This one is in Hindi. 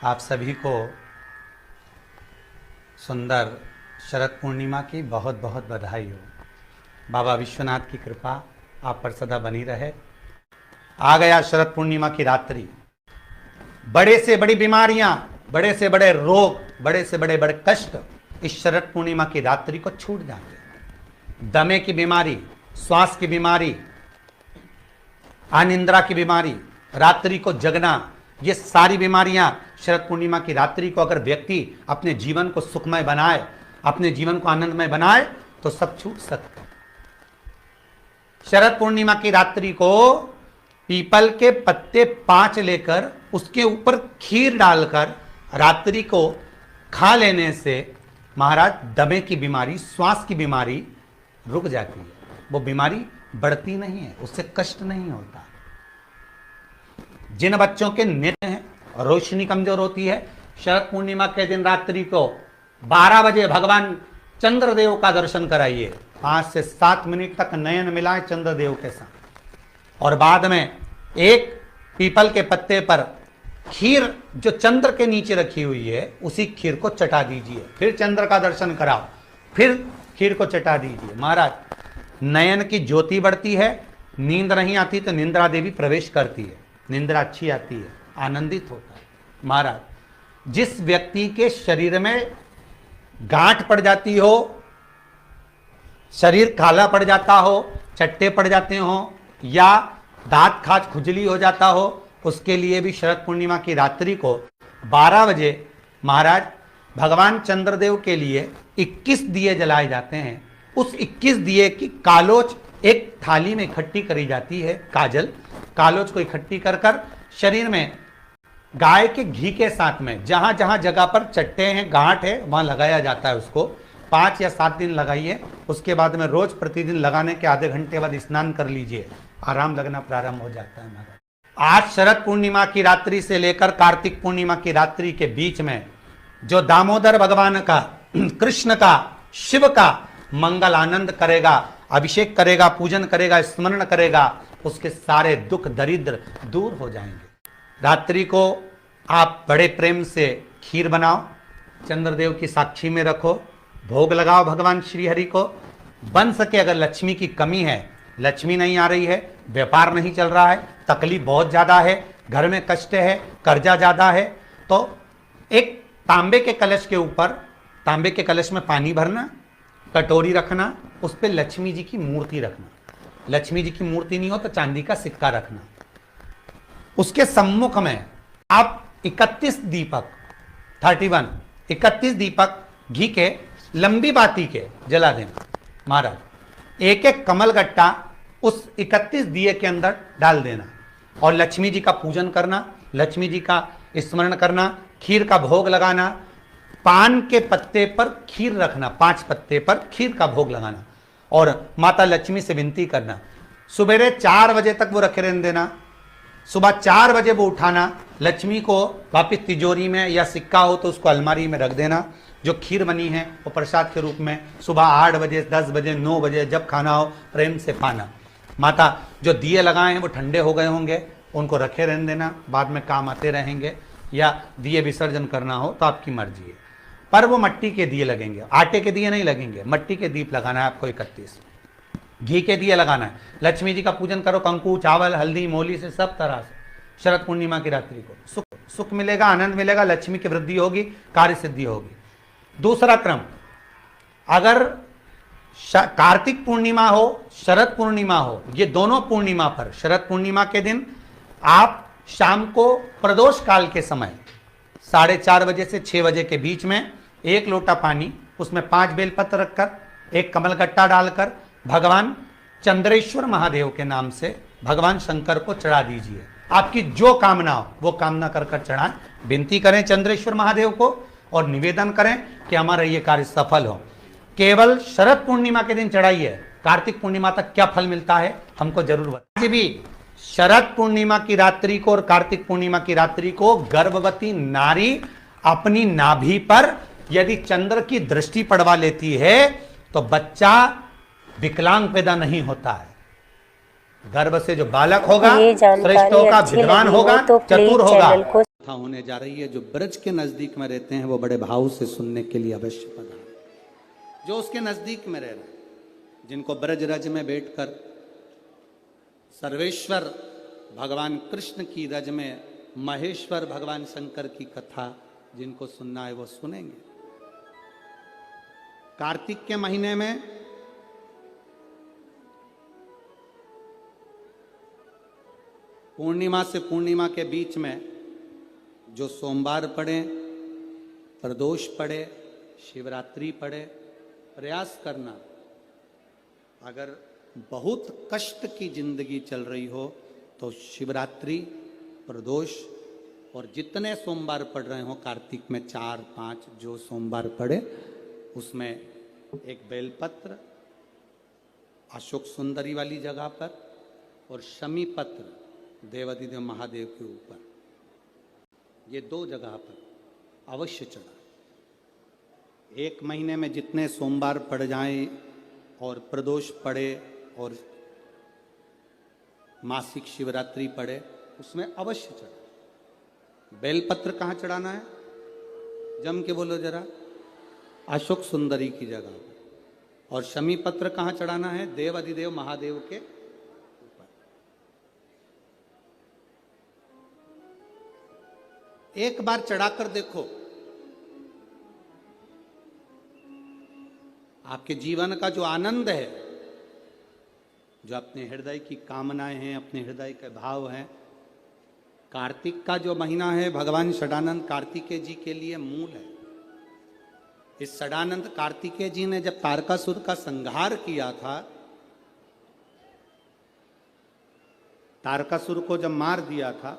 आप सभी को सुंदर शरद पूर्णिमा की बहुत बहुत बधाई हो। बाबा विश्वनाथ की कृपा आप पर सदा बनी रहे। आ गया शरद पूर्णिमा की रात्रि। बड़े से बड़ी बीमारियां, बड़े से बड़े रोग, बड़े से बड़े बड़े कष्ट इस शरद पूर्णिमा की रात्रि को छूट जाते हैं। दमे की बीमारी, श्वास की बीमारी, अनिद्रा की बीमारी, रात्रि को जगना, ये सारी बीमारियां शरद पूर्णिमा की रात्रि को अगर व्यक्ति अपने जीवन को सुखमय बनाए, अपने जीवन को आनंदमय बनाए तो सब छूट सकते हैं। शरद पूर्णिमा की रात्रि को पीपल के पत्ते 5 लेकर उसके ऊपर खीर डालकर रात्रि को खा लेने से महाराज दमे की बीमारी, श्वास की बीमारी रुक जाती है। वो बीमारी बढ़ती नहीं है, उससे कष्ट नहीं होता। जिन बच्चों के नेत्र हैं, रोशनी कमजोर होती है, शरद पूर्णिमा के दिन रात्रि को 12 बजे भगवान चंद्रदेव का दर्शन कराइए। 5 से 7 मिनट तक नयन मिलाएं चंद्रदेव के साथ और बाद में एक पीपल के पत्ते पर खीर जो चंद्र के नीचे रखी हुई है उसी खीर को चटा दीजिए। फिर चंद्र का दर्शन कराओ, फिर खीर को चटा दीजिए। महाराज नयन की ज्योति बढ़ती है, नींद नहीं आती तो निंद्रा देवी प्रवेश करती है, निंद्रा अच्छी आती है, आनंदित होता है। महाराज जिस व्यक्ति के शरीर में गांठ पड़ जाती हो, शरीर काला पड़ जाता हो, चट्टे पड़ जाते हो या दांत खाज खुजली हो जाता हो, उसके लिए भी शरद पूर्णिमा की रात्रि को 12 बजे महाराज भगवान चंद्रदेव के लिए 21 दिए जलाए जाते हैं। उस 21 दिए की कालोच एक थाली में इकट्ठी करी जाती है। कालोच को इकट्ठी कर कर शरीर में गाय के घी के साथ में जहां जहां जगह पर चट्टे हैं, गांठ है, वहां लगाया जाता है। उसको 5 या 7 दिन लगाइए। उसके बाद में रोज प्रतिदिन लगाने के आधे घंटे बाद स्नान कर लीजिए, आराम लगना प्रारंभ हो जाता है। महाराज आज शरद पूर्णिमा की रात्रि से लेकर कार्तिक पूर्णिमा की रात्रि के बीच में जो दामोदर भगवान का, कृष्ण का, शिव का मंगल आनंद करेगा, अभिषेक करेगा, पूजन करेगा, स्मरण करेगा, उसके सारे दुख दरिद्र दूर हो जाएंगे। रात्रि को आप बड़े प्रेम से खीर बनाओ, चंद्रदेव की साक्षी में रखो, भोग लगाओ भगवान श्री हरि को। बन सके अगर लक्ष्मी की कमी है, लक्ष्मी नहीं आ रही है, व्यापार नहीं चल रहा है, तकलीफ बहुत ज्यादा है, घर में कष्ट है, कर्जा ज्यादा है, तो एक तांबे के कलश के ऊपर, तांबे के कलश में पानी भरना, कटोरी रखना, उस पर लक्ष्मी जी की मूर्ति रखना। लक्ष्मी जी की मूर्ति नहीं हो तो चांदी का सिक्का रखना। उसके सम्मुख में आप 31 दीपक घी के लंबी बाती के जला देना। महाराज एक एक कमल गट्टा उस 31 दिए के अंदर डाल देना और लक्ष्मी जी का पूजन करना, लक्ष्मी जी का स्मरण करना, खीर का भोग लगाना, पान के पत्ते पर खीर रखना, 5 पत्ते पर खीर का भोग लगाना और माता लक्ष्मी से विनती करना। सुबह 4 बजे तक वो रखे रहने देना, सुबह 4 बजे वो उठाना, लक्ष्मी को वापिस तिजोरी में या सिक्का हो तो उसको अलमारी में रख देना। जो खीर बनी है वो प्रसाद के रूप में सुबह 8 बजे, 10 बजे, 9 बजे जब खाना हो प्रेम से पाना। माता जो दिए लगाए हैं वो ठंडे हो गए होंगे, उनको रखे रहने देना, बाद में काम आते रहेंगे, या दिए विसर्जन करना हो तो आपकी मर्जी है। पर वो मट्टी के दिए लगेंगे, आटे के दिए नहीं लगेंगे, मट्टी के दीप लगाना है आपको। 31 घी के दिए लगाना है। लक्ष्मी जी का पूजन करो, कंकु, चावल, हल्दी, मोली से, सब तरह से। शरद पूर्णिमा की रात्रि को सुख मिलेगा, आनंद मिलेगा, लक्ष्मी की वृद्धि होगी, कार्य सिद्धि होगी। दूसरा क्रम, अगर कार्तिक पूर्णिमा हो, शरद पूर्णिमा हो, ये दोनों पूर्णिमा पर, शरद पूर्णिमा के दिन आप शाम को प्रदोष काल के समय 4:30 बजे से 6 बजे के बीच में 1 लोटा पानी, उसमें 5 बेलपत्र रखकर, 1 कमलगट्टा डालकर भगवान चंद्रेश्वर महादेव के नाम से भगवान शंकर को चढ़ा दीजिए। आपकी जो कामना हो वो कामना कर कर चढ़ाएं, विनती करें चंद्रेश्वर महादेव को और निवेदन करें कि हमारा ये कार्य सफल हो। केवल शरद पूर्णिमा के दिन चढ़ाइए, कार्तिक पूर्णिमा तक क्या फल मिलता है हमको जरूर बताइए। भी शरद पूर्णिमा की रात्रि को और कार्तिक पूर्णिमा की रात्रि को गर्भवती नारी अपनी नाभि पर यदि चंद्र की दृष्टि पड़वा लेती है तो बच्चा विकलांग पैदा नहीं होता है। गर्भ से जो बालक होगा श्रेष्ठ होगा, विद्वान होगा, चतुर होगा। कथा होने जा रही है। जो ब्रज के नजदीक में रहते हैं वो बड़े भाव से सुनने के लिए अवश्य पधारें। जो उसके नजदीक में रह रहे हैं, जिनको ब्रज रज में बैठकर सर्वेश्वर भगवान कृष्ण की रज में महेश्वर भगवान शंकर की कथा जिनको सुनना है वो सुनेंगे। कार्तिक के महीने में पूर्णिमा से पूर्णिमा के बीच में जो सोमवार पड़े, प्रदोष पड़े, शिवरात्रि पड़े, प्रयास करना। अगर बहुत कष्ट की जिंदगी चल रही हो तो शिवरात्रि, प्रदोष और जितने सोमवार पड़ रहे हो कार्तिक में 4-5 जो सोमवार पड़े उसमें एक बेलपत्र अशोक सुंदरी वाली जगह पर और शमी पत्र देवाधिदेव महादेव के ऊपर, ये 2 जगह पर अवश्य चढ़ा। 1 महीने में जितने सोमवार पड़ जाएं और प्रदोष पड़े और मासिक शिवरात्रि पड़े उसमें अवश्य चढ़ा। बेलपत्र कहाँ चढ़ाना है? जम के बोलो जरा। अशोक सुंदरी की जगह पर। और शमी पत्र कहाँ चढ़ाना है? देव अधिदेव महादेव के ऊपर। एक बार चढ़ाकर देखो, आपके जीवन का जो आनंद है, जो अपने हृदय की कामनाएं हैं, अपने हृदय के भाव हैं। कार्तिक का जो महीना है भगवान षडानंद कार्तिकेय जी के लिए मूल है। इस षडानंद कार्तिकेय जी ने जब तारकासुर का संहार किया था, तारकासुर को जब मार दिया था